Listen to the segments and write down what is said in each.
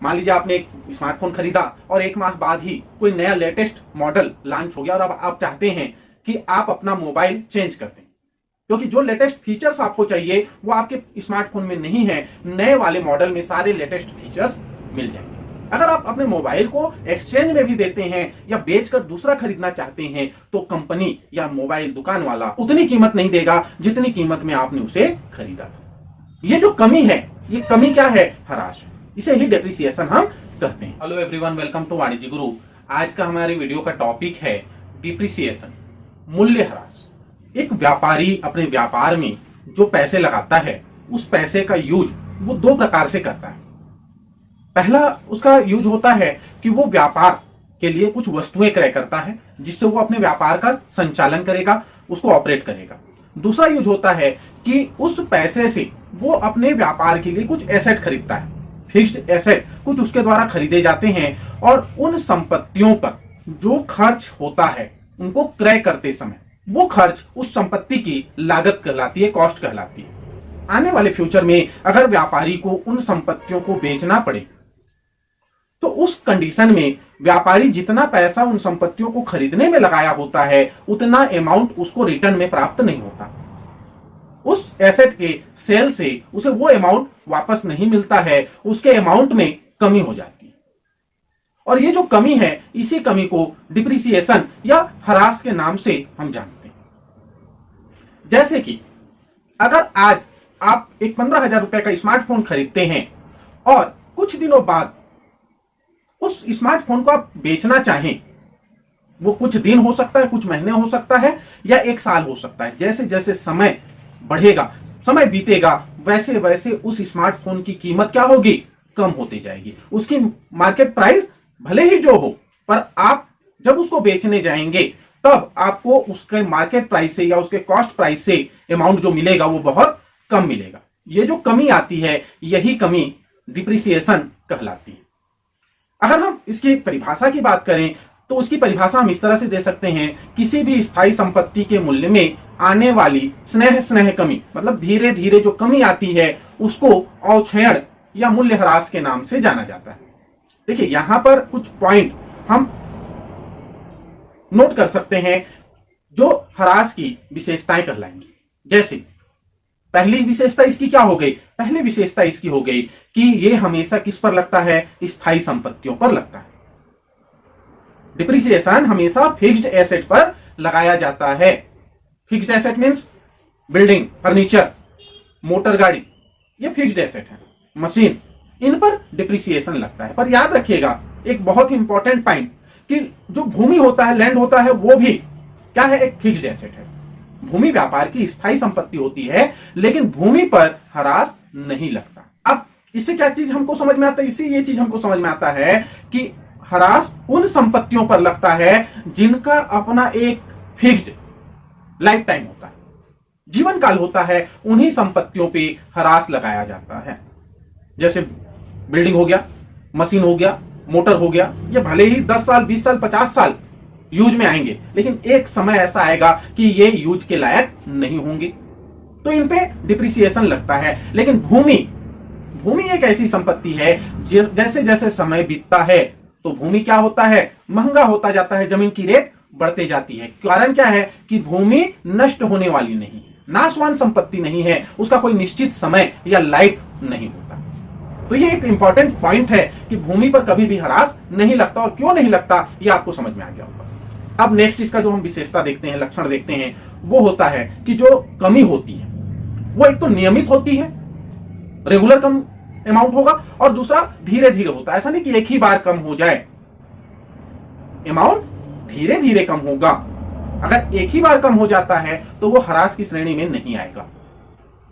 मान लीजिए आपने एक स्मार्टफोन खरीदा और 1 माह बाद ही कोई नया लेटेस्ट मॉडल लॉन्च हो गया और अब आप चाहते हैं कि आप अपना मोबाइल चेंज कर दें, क्योंकि जो लेटेस्ट फीचर्स आपको चाहिए वो आपके स्मार्टफोन में नहीं है। नए वाले मॉडल में सारे लेटेस्ट फीचर्स मिल जाएंगे। अगर आप अपने मोबाइल को एक्सचेंज में भी देते हैं या बेचकर दूसरा खरीदना चाहते हैं तो कंपनी या मोबाइल दुकान वाला उतनी कीमत नहीं देगा जितनी कीमत में आपने उसे खरीदा था। ये जो कमी है, ये कमी क्या है? हराश। इसे ही डेप्रिसिएशन हम कहते हैं। हेलो एवरीवन, वेलकम टू वाणिज्य गुरु। आज का हमारे वीडियो का टॉपिक है डिप्रिसिएशन, मूल्यह्रास। एक व्यापारी अपने व्यापार में जो पैसे लगाता है उस पैसे का यूज वो दो प्रकार से करता है। पहला उसका यूज होता है कि वो व्यापार के लिए कुछ वस्तुएं क्रय करता है जिससे वो अपने व्यापार का संचालन करेगा, उसको ऑपरेट करेगा। दूसरा यूज होता है कि उस पैसे से वो अपने व्यापार के लिए कुछ एसेट खरीदता है, फिक्स्ड एसेट कुछ उसके द्वारा खरीदे जाते हैं और उन संपत्तियों पर जो खर्च होता है उनको क्रय करते समय वो खर्च उस संपत्ति की लागत कहलाती है, कॉस्ट कहलाती है। आने वाले फ्यूचर में अगर व्यापारी को उन संपत्तियों को बेचना पड़े तो उस कंडीशन में व्यापारी जितना पैसा उन संपत्तियों को खरीदने में लगाया होता है उतना अमाउंट उसको रिटर्न में प्राप्त नहीं होता। उस एसेट के सेल से उसे वो अमाउंट वापस नहीं मिलता है, उसके अमाउंट में कमी हो जाती है। और ये जो कमी है, इसी कमी को डिप्रिसिएशन या ह्रास के नाम से हम जानते हैं। जैसे कि अगर आज आप एक 15,000 रुपए का स्मार्टफोन खरीदते हैं और कुछ दिनों बाद उस स्मार्टफोन को आप बेचना चाहें, वो कुछ दिन हो सकता है, कुछ महीने हो सकता है या 1 साल हो सकता है। जैसे जैसे समय बढ़ेगा, समय बीतेगा, वैसे वैसे उस स्मार्टफोन की कीमत क्या होगी? कम होती जाएगी। उसकी मार्केट प्राइस भले ही जो हो, पर आप जब उसको बेचने जाएंगे तब आपको उसके मार्केट प्राइस से या उसके कॉस्ट प्राइस से अमाउंट जो मिलेगा वो बहुत कम मिलेगा। ये जो कमी आती है, यही कमी डिप्रिसिएशन कहलाती है। अगर हम इसकी परिभाषा की बात करें तो उसकी परिभाषा हम इस तरह से दे सकते हैं, किसी भी स्थायी संपत्ति के मूल्य में आने वाली स्नेह कमी, मतलब धीरे धीरे जो कमी आती है उसको अवक्षयण या मूल्यह्रास के नाम से जाना जाता है। देखिए, यहां पर कुछ पॉइंट हम नोट कर सकते हैं जो ह्रास की विशेषताएं कहलाएंगी। जैसे पहली विशेषता इसकी क्या हो गई? पहली विशेषता इसकी हो गई कि ये हमेशा किस पर लगता है? स्थायी संपत्तियों पर लगता है। डिप्रिसिएशन हमेशा फिक्स्ड एसेट पर लगाया जाता है। Fixed asset means building, furniture, motor गाड़ी, ये फिक्स्ड एसेट है। मशीन, इन पर डिप्रिसिएशन लगता है। पर याद रखिएगा एक बहुत ही इंपॉर्टेंट पॉइंट कि जो भूमि होता है, लैंड होता है, वो भी क्या है? एक फिक्स्ड एसेट है। भूमि व्यापार की स्थायी संपत्ति होती है, लेकिन भूमि पर ह्रास नहीं लगता। अब इससे क्या चीज हमको समझ में आता है? इससे ये चीज हमको समझ में आता है कि ह्रास उन संपत्तियों पर लगता है जिनका अपना एक फिक्स्ड लाइफ टाइम होता है, जीवन काल होता है। उन्हीं संपत्तियों पे ह्रास लगाया जाता है। जैसे बिल्डिंग हो गया, मशीन हो गया, मोटर हो गया, ये भले ही 10 साल, 20 साल, 50 साल यूज में आएंगे, लेकिन एक समय ऐसा आएगा कि ये यूज के लायक नहीं होंगे, तो इन पे डिप्रिसिएशन लगता है। लेकिन भूमि एक ऐसी संपत्ति है जैसे जैसे समय बीतता है तो भूमि क्या होता है? महंगा होता जाता है, जमीन की रेट बढ़ते जाती है। कारण क्या है कि भूमि नष्ट होने वाली नहीं, नाशवान संपत्ति नहीं है, उसका कोई निश्चित समय या लाइफ नहीं होता। तो ये एक इंपॉर्टेंट पॉइंट है कि भूमि पर कभी भी ह्रास नहीं लगता। और क्यों नहीं लगता ये आपको समझ में आ गया होगा। अब नेक्स्ट इसका जो हम विशेषता देखते हैं, लक्षण देखते हैं, वो होता है कि जो कमी होती है वो एक तो नियमित होती है, रेगुलर कम अमाउंट होगा, और दूसरा धीरे धीरे होता है। ऐसा नहीं कि एक ही बार कम हो जाए, अमाउंट धीरे धीरे कम होगा। अगर एक ही बार कम हो जाता है तो वो ह्रास की श्रेणी में नहीं आएगा।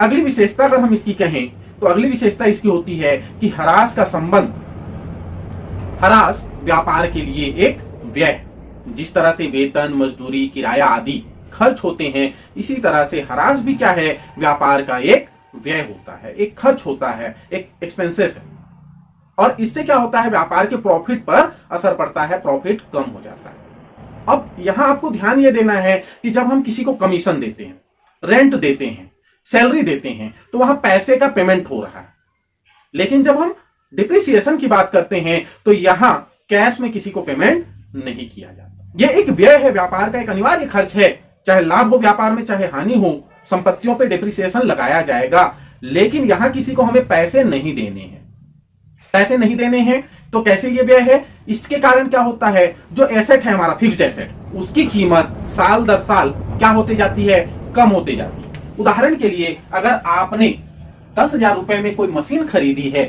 अगली विशेषता अगर हम इसकी कहें तो अगली विशेषता इसकी होती है कि ह्रास का संबंध, ह्रास व्यापार के लिए एक व्यय, जिस तरह से वेतन, मजदूरी, किराया आदि खर्च होते हैं, इसी तरह से ह्रास भी क्या है? व्यापार का एक व्यय होता है, एक खर्च होता है, एक एक्सपेंसेस है। और इससे क्या होता है? व्यापार के प्रॉफिट पर असर पड़ता है, प्रॉफिट कम हो जाता है। अब यहां आपको ध्यान यह देना है कि जब हम किसी को कमीशन देते हैं, रेंट देते हैं, सैलरी देते हैं, तो वहां पैसे का पेमेंट हो रहा है। लेकिन जब हम डिप्रिसिएशन की बात करते हैं तो यहां कैश में किसी को पेमेंट नहीं किया जाता। यह एक व्यय है, व्यापार का एक अनिवार्य खर्च है। चाहे लाभ हो व्यापार में, चाहे हानि हो, संपत्तियों पे डिप्रिसिएशन लगाया जाएगा। लेकिन यहां किसी को हमें पैसे नहीं देने हैं। पैसे नहीं देने हैं तो कैसे ये व्यय है? इसके कारण क्या होता है, जो एसेट है हमारा फिक्स्ड एसेट, उसकी कीमत साल दर साल क्या होती जाती है? कम होती जाती है। उदाहरण के लिए अगर आपने 10,000 रुपए में कोई मशीन खरीदी है,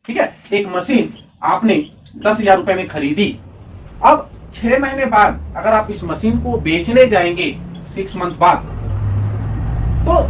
ठीक है, एक मशीन आपने 10,000 रुपए में खरीदी। अब 6 महीने बाद अगर आप इस मशीन को बेचने जाएंगे 6 मंथ बाद, तो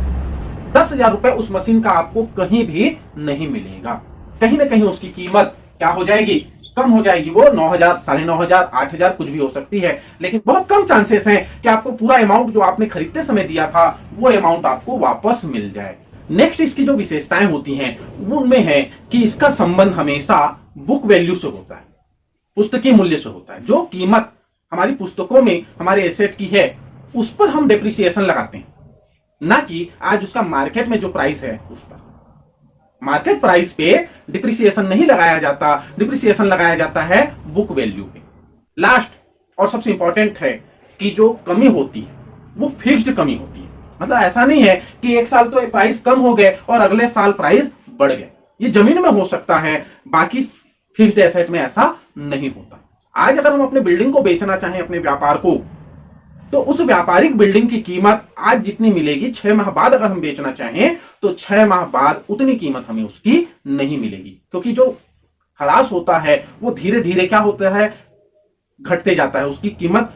10,000 रुपए उस मशीन का आपको कहीं भी नहीं मिलेगा। कहीं ना कहीं उसकी कीमत क्या हो जाएगी? कम हो जाएगी। वो 9,000, 9,500, 8,000 कुछ भी हो सकती है, लेकिन बहुत कम चांसेस हैं कि आपको पूरा अमाउंट जो आपने खरीदते समय दिया था वो अमाउंट आपको वापस मिल जाए। नेक्स्ट इसकी जो विशेषताएं होती हैं उनमें है कि इसका संबंध हमेशा बुक वैल्यू से होता है, पुस्तकीय मूल्य से होता है। जो कीमत हमारी पुस्तकों में हमारे एसेट की है उस पर हम डेप्रिसिएशन लगाते हैं, ना कि आज उसका मार्केट में जो प्राइस है उस पर। मार्केट प्राइस पे डिप्रिसिएशन नहीं लगाया जाता, डिप्रिसिएशन लगाया जाता है बुक वैल्यू पे। लास्ट और सबसे इंपॉर्टेंट है कि जो कमी होती है वो फिक्स्ड कमी होती है। मतलब ऐसा नहीं है कि एक साल तो प्राइस कम हो गए और अगले साल प्राइस बढ़ गए। ये जमीन में हो सकता है, बाकी फिक्स्ड एसेट में ऐसा नहीं होता। आज अगर हम अपने बिल्डिंग को बेचना चाहें, अपने व्यापार को, तो उस व्यापारिक बिल्डिंग की कीमत आज जितनी मिलेगी, 6 माह बाद अगर हम बेचना चाहें तो 6 माह बाद उतनी कीमत हमें उसकी नहीं मिलेगी, क्योंकि जो ह्रास होता है वो धीरे धीरे क्या होता है? घटते जाता है। उसकी कीमत,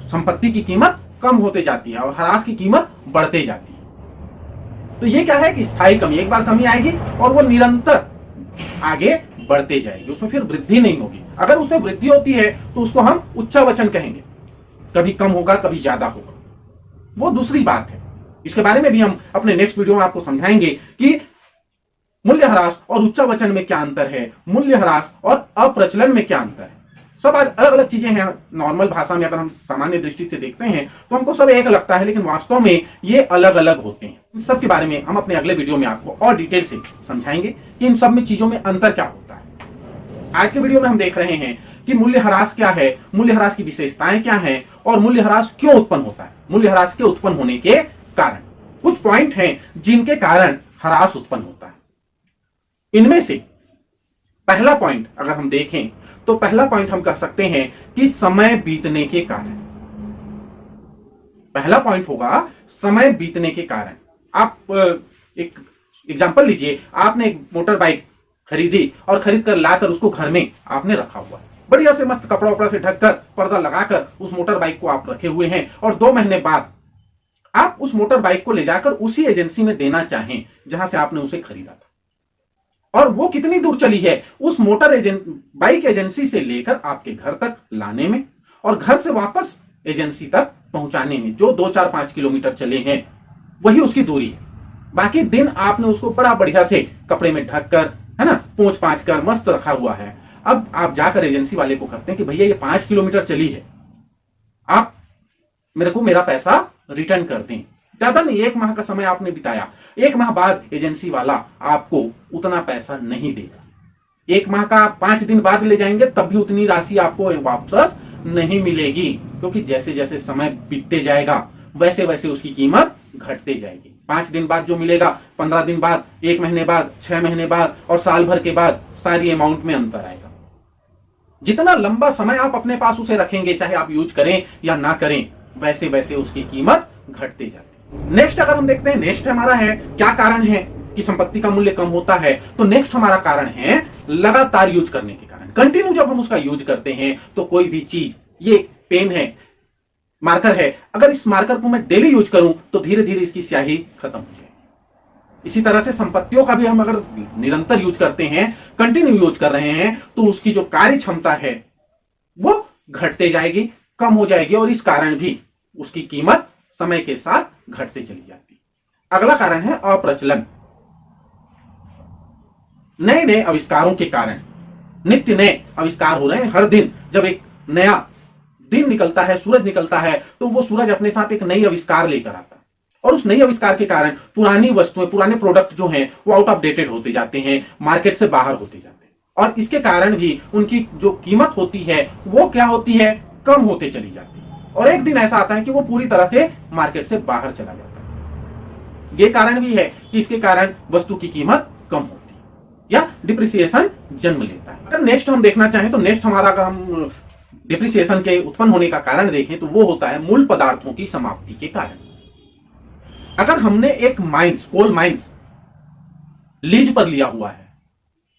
संपत्ति की कीमत कम होते जाती है और ह्रास की कीमत बढ़ते जाती है। तो ये क्या है कि स्थायी कमी, एक बार कमी आएगी और वो निरंतर आगे बढ़ते जाएगी, उसमें फिर वृद्धि नहीं होगी। अगर उसमें वृद्धि होती है तो उसको हम उच्चावचन कहेंगे, कभी कम होगा कभी ज्यादा होगा, वो दूसरी बात है। इसके बारे में भी हम अपने नेक्स्ट वीडियो में आपको समझाएंगे कि मूल्यह्रास और उच्चावचन में क्या अंतर है, मूल्यह्रास और अप्रचलन में क्या अंतर है। सब अलग अलग चीजें हैं। नॉर्मल भाषा में अगर हम सामान्य दृष्टि से देखते हैं तो हमको सब एक लगता है, लेकिन वास्तव में ये अलग अलग होते हैं। इन सब के बारे में हम अपने अगले वीडियो में आपको और डिटेल से समझाएंगे कि इन सब में चीजों में अंतर क्या होता है। आज के वीडियो में हम देख रहे हैं कि मूल्यह्रास क्या है, मूल्यह्रास की विशेषताएं क्या हैं और मूल्यह्रास क्यों उत्पन्न होता है। मूल्यह्रास के उत्पन्न होने के कारण कुछ पॉइंट हैं जिनके कारण ह्रास उत्पन्न होता है। इनमें से पहला पॉइंट अगर हम देखें तो पहला पॉइंट हम कह सकते हैं कि समय बीतने के कारण। पहला पॉइंट होगा समय बीतने के कारण। आप एक एग्जांपल लीजिए, आपने एक मोटर बाइक खरीदी और खरीद कर लाकर उसको घर में आपने रखा हुआ, बढ़िया से मस्त कपड़ा उपड़ा से ढककर, पर्दा लगाकर उस मोटर बाइक को आप रखे हुए हैं, और 2 महीने बाद आप उस मोटर बाइक को ले जाकर उसी एजेंसी में देना चाहें जहां से आपने उसे खरीदा था, और वो कितनी दूर चली है, उस बाइक एजेंसी से लेकर आपके घर तक लाने में और घर से वापस एजेंसी तक पहुंचाने में जो 2, 4, 5 किलोमीटर चले हैं वही उसकी दूरी है। बाकी दिन आपने उसको बड़ा बढ़िया से कपड़े में ढककर, है ना, पोंछ पांछ कर मस्त रखा हुआ है। अब आप जाकर एजेंसी वाले को कहते हैं कि भैया ये 5 किलोमीटर चली है, आप मेरे को मेरा पैसा रिटर्न कर दें। ज्यादा नहीं, 1 माह का समय आपने बिताया, 1 माह बाद एजेंसी वाला आपको उतना पैसा नहीं देगा। 1 माह का 5 दिन बाद ले जाएंगे तब भी उतनी राशि आपको वापस नहीं मिलेगी, क्योंकि जैसे जैसे समय बीतते जाएगा वैसे वैसे उसकी कीमत घटते जाएगी। 5 दिन बाद जो मिलेगा, 15 दिन बाद, 1 महीने बाद, 6 महीने बाद और साल भर के बाद सारी अमाउंट में अंतर आएगा। जितना लंबा समय आप अपने पास उसे रखेंगे, चाहे आप यूज करें या ना करें, वैसे वैसे उसकी कीमत घटती जाती है। नेक्स्ट अगर हम देखते हैं, नेक्स्ट हमारा है क्या कारण है कि संपत्ति का मूल्य कम होता है, तो नेक्स्ट हमारा कारण है लगातार यूज करने के कारण। कंटिन्यू जब हम उसका यूज करते हैं तो कोई भी चीज, ये पेन है, मार्कर है, अगर इस मार्कर को मैं डेली यूज करूं तो धीरे धीरे इसकी स्याही खत्म हो जाएगी। इसी तरह से संपत्तियों का भी हम अगर निरंतर यूज करते हैं, कंटिन्यू यूज कर रहे हैं, तो उसकी जो कार्य क्षमता है वो घटते जाएगी, कम हो जाएगी, और इस कारण भी उसकी कीमत समय के साथ घटते चली जाती। अगला कारण है अप्रचलन। नए नए आविष्कारों के कारण नित्य नए आविष्कार हो रहे हैं। हर दिन जब एक नया दिन निकलता है, सूरज निकलता है, तो वो सूरज अपने साथ एक नई आविष्कार लेकर आता है। और उस नई आविष्कार के कारण पुरानी वस्तुएं, पुराने प्रोडक्ट जो हैं वो आउट ऑफ डेटेड होते जाते हैं, मार्केट से बाहर होते जाते हैं, और इसके कारण भी उनकी जो कीमत होती है वो क्या होती है, कम होते चली जाती है, और एक दिन ऐसा आता है कि वो पूरी तरह से मार्केट से बाहर चला जाता है। ये कारण भी है कि इसके कारण वस्तु की कीमत कम होती है या डिप्रिसिएशन जन्म लेता है। अगर नेक्स्ट हम देखना चाहें तो नेक्स्ट हमारा, अगर हम डिप्रिसिएशन के उत्पन्न होने का कारण देखें तो वो होता है मूल पदार्थों की समाप्ति के कारण। अगर हमने एक माइंस, कोल माइंस लीज पर लिया हुआ है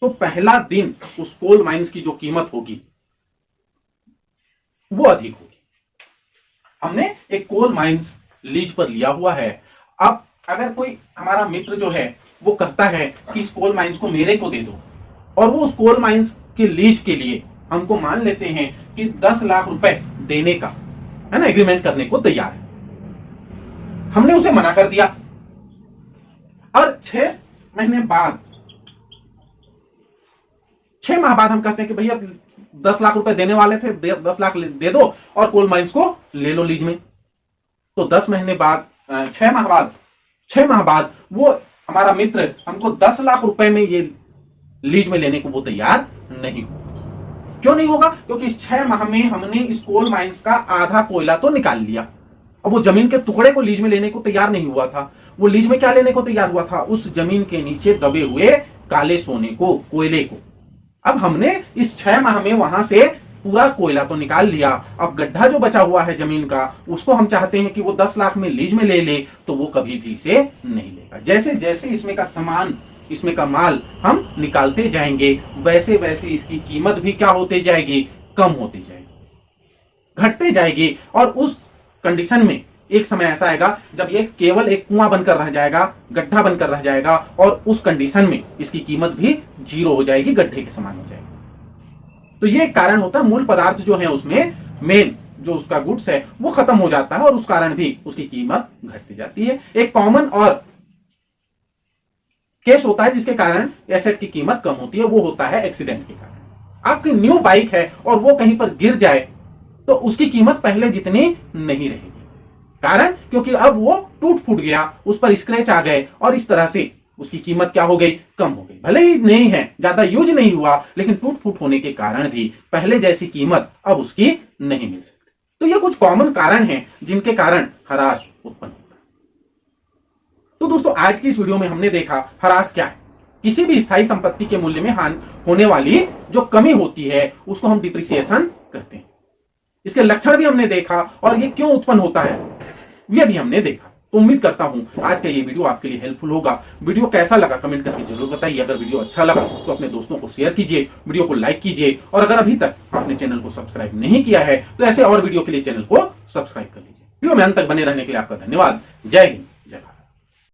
तो पहला दिन उस कोल माइंस की जो कीमत होगी वो अधिक होगी। हमने एक कोल माइंस लीज पर लिया हुआ है, अब अगर कोई हमारा मित्र जो है वो कहता है कि इस कोल माइंस को मेरे को दे दो, और वो उस कोल माइंस के लीज के लिए हमको मान लेते हैं कि 10 लाख रुपए देने का, है ना, एग्रीमेंट करने को तैयार है। हमने उसे मना कर दिया और 6 महीने बाद, 6 माह बाद हम कहते हैं कि भैया 10 लाख रुपए देने वाले थे, 10 लाख दे दो और कोल माइंस को ले लो लीज में। तो 10 महीने बाद, 6 माह बाद वो हमारा मित्र हमको 10 लाख रुपए में ये लीज में लेने को वो तैयार नहीं होगा। क्यों नहीं होगा? क्योंकि इस 6 माह में हमने इस कोल माइंस का आधा कोयला तो निकाल लिया। अब वो जमीन के टुकड़े को लीज में लेने को तैयार नहीं हुआ था, वो लीज में क्या लेने को तैयार हुआ था? उस जमीन के नीचे दबे हुए काले सोने को, कोयले को। अब हमने इस 6 माह में वहां से पूरा कोयला तो निकाल लिया, अब गड्ढा जो बचा हुआ है जमीन का, उसको हम चाहते हैं कि वो 10 लाख में लीज में ले ले, तो वो कभी भी इसे नहीं लेगा। जैसे जैसे इसमें का सामान, इसमें का माल हम निकालते जाएंगे, वैसे वैसे इसकी कीमत भी क्या होती जाएगी? कम होती जाएगी, घटते जाएगी। और उस कंडीशन में एक समय ऐसा आएगा जब ये केवल एक कुआं बनकर रह जाएगा, गड्ढा बनकर रह जाएगा, और उस कंडीशन में इसकी कीमत भी 0 हो जाएगी, गड्ढे के समान हो जाएगी। तो ये कारण होता है, मूल पदार्थ जो है उसमें मेन जो उसका गुड्स है वो खत्म हो जाता है, और उस कारण भी उसकी कीमत घटती जाती है। एक कॉमन और केस होता है जिसके कारण एसेट की कीमत कम होती है, वो होता है एक्सीडेंट के कारण। आपकी न्यू बाइक है और वो कहीं पर गिर जाए तो उसकी कीमत पहले जितनी नहीं रहेगी, कारण क्योंकि अब वो टूट फूट गया, उस पर स्क्रैच आ गए, और इस तरह से उसकी कीमत क्या हो गई? कम हो गई। भले ही नहीं है, ज्यादा यूज नहीं हुआ, लेकिन टूट फूट होने के कारण भी पहले जैसी कीमत अब उसकी नहीं मिल सकती। तो ये कुछ कॉमन कारण हैं जिनके कारण हरास उत्पन्न होता है। तो दोस्तों, आज की इस वीडियो में हमने देखा हरास क्या है। किसी भी स्थायी संपत्ति के मूल्य में होने वाली जो कमी होती है उसको हम डिप्रिसिएशन कहते हैं। इसके लक्षण भी हमने देखा, और ये क्यों उत्पन्न होता है ये भी हमने देखा। तो उम्मीद करता हूं आज का ये वीडियो आपके लिए हेल्पफुल होगा। वीडियो कैसा लगा कमेंट करके जरूर बताइए। अगर वीडियो अच्छा लगा तो अपने दोस्तों को शेयर कीजिए, वीडियो को लाइक कीजिए, और अगर अभी तक आपने चैनल को सब्सक्राइब नहीं किया है तो ऐसे और वीडियो के लिए चैनल को सब्सक्राइब कर लीजिए। वीडियो में अंत तक बने रहने के लिए आपका धन्यवाद। जय हिंद।